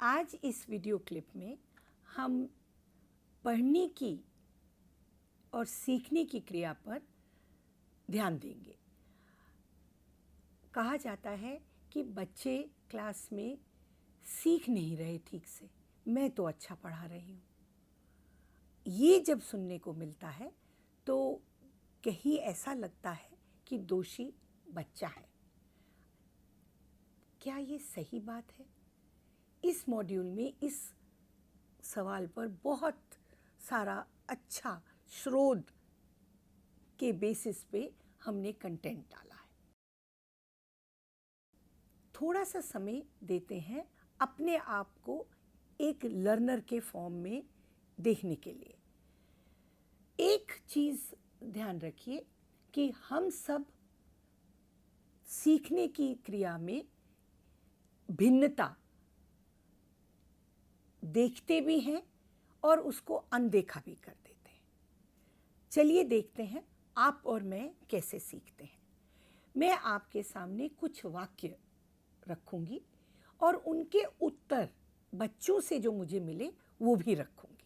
आज इस video clip में हम पढ़ने की और सीखने की क्रिया पर ध्यान देंगे। कहा जाता है कि बच्चे क्लास में सीख नहीं रहे ठीक से, मैं तो अच्छा पढ़ा रही हूँ। ये जब सुनने को मिलता है तो कहीं ऐसा लगता है कि दोषी बच्चा है। क्या ये सही बात है? इस मॉड्यूल में इस सवाल पर बहुत सारा अच्छा शोध के बेसिस पे हमने कंटेंट डाला है। थोड़ा सा समय देते हैं अपने आप को एक लर्नर के फॉर्म में देखने के लिए। एक चीज़ ध्यान रखिए कि हम सब सीखने की क्रिया में भिन्नता देखते भी हैं और उसको अनदेखा भी कर देते हैं। चलिए देखते हैं आप और मैं कैसे सीखते हैं। मैं आपके सामने कुछ वाक्य रखूंगी और उनके उत्तर बच्चों से जो मुझे मिले वो भी रखूंगी,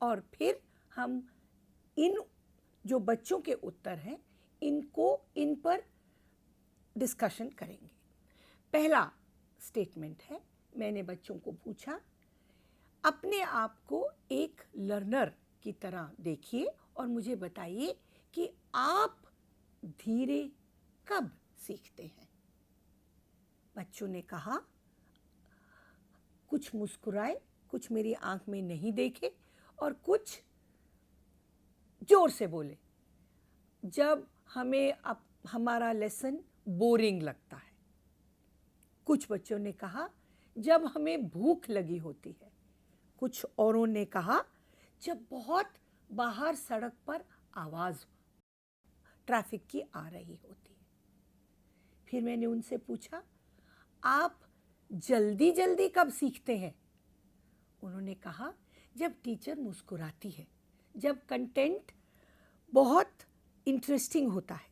और फिर हम इन जो बच्चों के उत्तर हैं इन पर डिस्कशन करेंगे। पहला स्टेटमेंट है, मैंने बच्चों को पूछा, अपने आप को एक लर्नर की तरह देखिए और मुझे बताइए कि आप धीरे कब सीखते हैं। बच्चों ने कहा, कुछ मुस्कुराए, कुछ मेरी आंख में नहीं देखे और कुछ जोर से बोले जब हमें हमारा लेसन बोरिंग लगता है। कुछ बच्चों ने कहा जब हमें भूख लगी होती है। कुछ औरों ने कहा जब बहुत बाहर सड़क पर आवाज ट्रैफिक की आ रही होती है। फिर मैंने उनसे पूछा, आप जल्दी जल्दी कब सीखते हैं? उन्होंने कहा जब टीचर मुस्कुराती है, जब कंटेंट बहुत इंटरेस्टिंग होता है,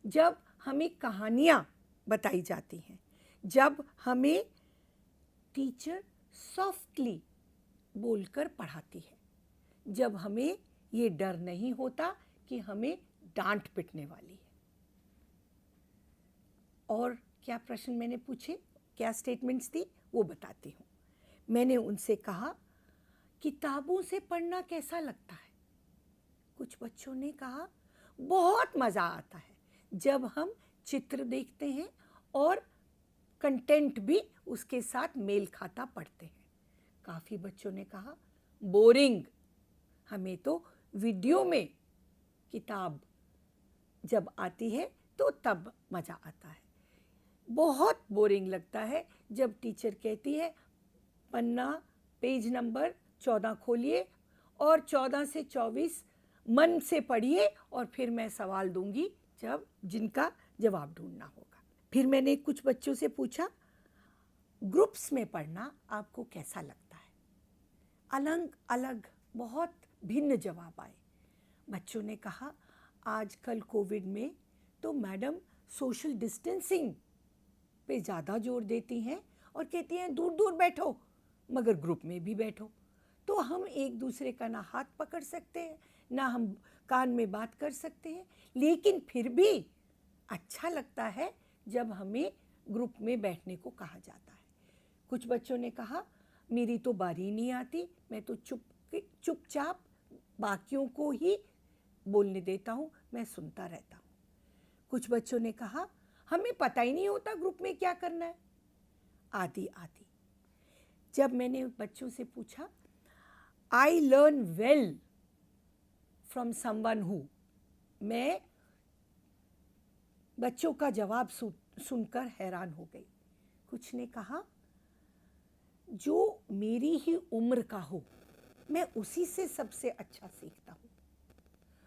जब हमें कहानियाँ बताई जाती हैं, जब हमें टीचर सॉफ्टली बोलकर पढ़ाती है, जब हमें ये डर नहीं होता कि हमें डांट पिटने वाली है। और क्या प्रश्न मैंने पूछे, क्या स्टेटमेंट्स थी, वो बताती हूँ। मैंने उनसे कहा, किताबों से पढ़ना कैसा लगता है? कुछ बच्चों ने कहा, बहुत मज़ा आता है जब हम चित्र देखते हैं और कंटेंट भी उसके साथ मेल खाता पढ़ते हैं। काफ़ी बच्चों ने कहा, बोरिंग, हमें तो वीडियो में किताब जब आती है तो तब मज़ा आता है। बहुत बोरिंग लगता है जब टीचर कहती है, पन्ना पेज नंबर 14 खोलिए और 14 से 24 मन से पढ़िए और फिर मैं सवाल दूंगी जिनका जवाब ढूंढना होगा। फिर मैंने कुछ बच्चों से पूछा, ग्रुप्स में पढ़ना आपको कैसा लगता है? अलग अलग बहुत भिन्न जवाब आए। बच्चों ने कहा, आजकल कोविड में तो मैडम सोशल डिस्टेंसिंग पे ज़्यादा जोर देती हैं और कहती हैं दूर दूर बैठो मगर ग्रुप में भी बैठो, तो हम एक दूसरे का ना हाथ पकड़ सकते हैं ना हम कान में बात कर सकते हैं, लेकिन फिर भी अच्छा लगता है जब हमें ग्रुप में बैठने को कहा जाता है। कुछ बच्चों ने कहा, मेरी तो बारी नहीं आती, मैं तो चुपचाप बाकियों को ही बोलने देता हूँ, मैं सुनता रहता हूँ। कुछ बच्चों ने कहा, हमें पता ही नहीं होता ग्रुप में क्या करना है, आदि आदि। जब मैंने बच्चों से पूछा, I learn well from someone who, मैं बच्चों का जवाब सुनकर हैरान हो गई। कुछ ने कहा, जो मेरी ही उम्र का हो मैं उसी से सबसे अच्छा सीखता हूँ,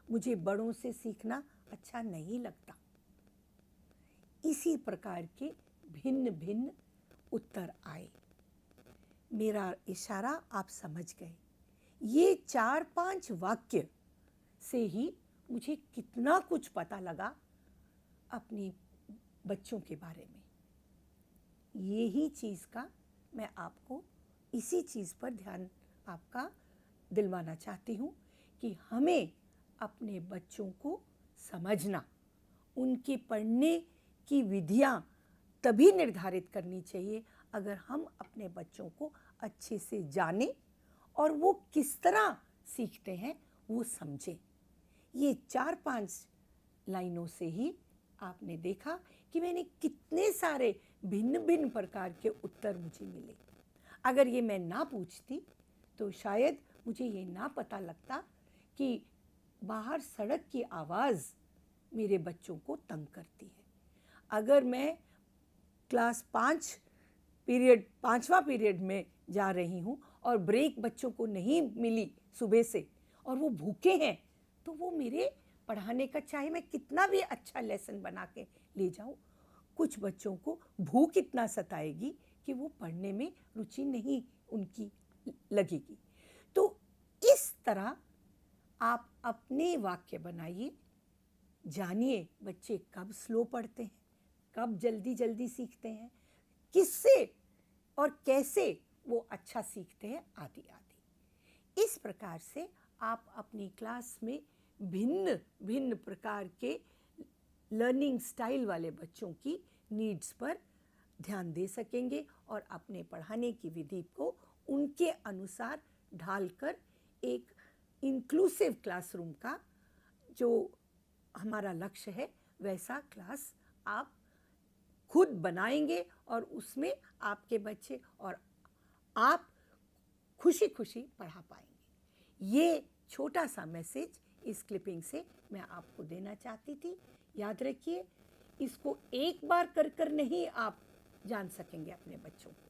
मुझे बड़ों से सीखना अच्छा नहीं लगता। इसी प्रकार के भिन्न भिन्न उत्तर आए। मेरा इशारा आप समझ गए। ये 4-5 वाक्य से ही मुझे कितना कुछ पता लगा अपने बच्चों के बारे में। यही चीज़ का मैं आपको इसी चीज़ पर ध्यान आपका दिलवाना चाहती हूँ कि हमें अपने बच्चों को समझना, उनके पढ़ने की विधियाँ तभी निर्धारित करनी चाहिए अगर हम अपने बच्चों को अच्छे से जानें और वो किस तरह सीखते हैं वो समझें। ये 4-5 लाइनों से ही आपने देखा कि मैंने कितने सारे भिन्न भिन्न प्रकार के उत्तर मुझे मिले। अगर ये मैं ना पूछती तो शायद मुझे ये ना पता लगता कि बाहर सड़क की आवाज़ मेरे बच्चों को तंग करती है। अगर मैं क्लास 5वां पीरियड में जा रही हूँ और ब्रेक बच्चों को नहीं मिली सुबह से और वो भूखे हैं, तो वो मेरे पढ़ाने का, चाहे मैं कितना भी अच्छा लेसन बना के ले जाऊँ, कुछ बच्चों को भूख इतना सताएगी कि वो पढ़ने में रुचि नहीं उनकी लगेगी। तो इस तरह आप अपने वाक्य बनाइए, जानिए बच्चे कब स्लो पढ़ते हैं, कब जल्दी जल्दी सीखते हैं, किससे और कैसे वो अच्छा सीखते हैं, आदि आदि। इस प्रकार से आप अपनी क्लास में भिन्न भिन्न प्रकार के लर्निंग स्टाइल वाले बच्चों की नीड्स पर ध्यान दे सकेंगे और अपने पढ़ाने की विधि को उनके अनुसार ढालकर एक इंक्लूसिव क्लासरूम का जो हमारा लक्ष्य है वैसा क्लास आप खुद बनाएंगे और उसमें आपके बच्चे और आप खुशी खुशी पढ़ा पाएंगे। ये छोटा सा मैसेज इस क्लिपिंग से मैं आपको देना चाहती थी। याद रखिए, इसको एक बार कर कर नहीं आप जान सकेंगे अपने बच्चों को।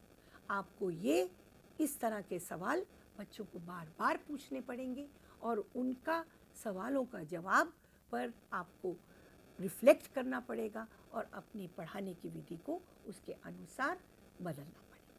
आपको ये इस तरह के सवाल बच्चों को बार बार पूछने पड़ेंगे और उनका सवालों का जवाब पर आपको रिफ्लेक्ट करना पड़ेगा और अपनी पढ़ाने की विधि को उसके अनुसार बदलना पड़ेगा।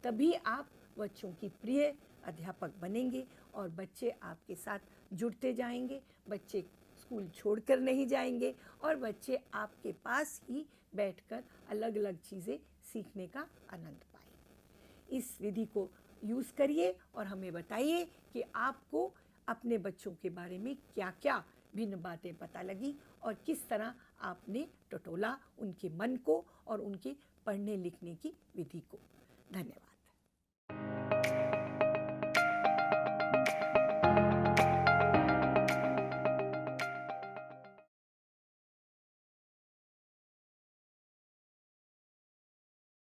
तभी आप बच्चों की प्रिय अध्यापक बनेंगे और बच्चे आपके साथ जुड़ते जाएंगे, बच्चे स्कूल छोड़कर नहीं जाएंगे और बच्चे आपके पास ही बैठकर अलग अलग चीज़ें सीखने का आनंद पाएंगे। इस विधि को यूज़ करिए और हमें बताइए कि आपको अपने बच्चों के बारे में क्या क्या भिन्न बातें पता लगी और किस तरह आपने टटोला उनके मन को और उनके पढ़ने लिखने की विधि को। धन्यवाद।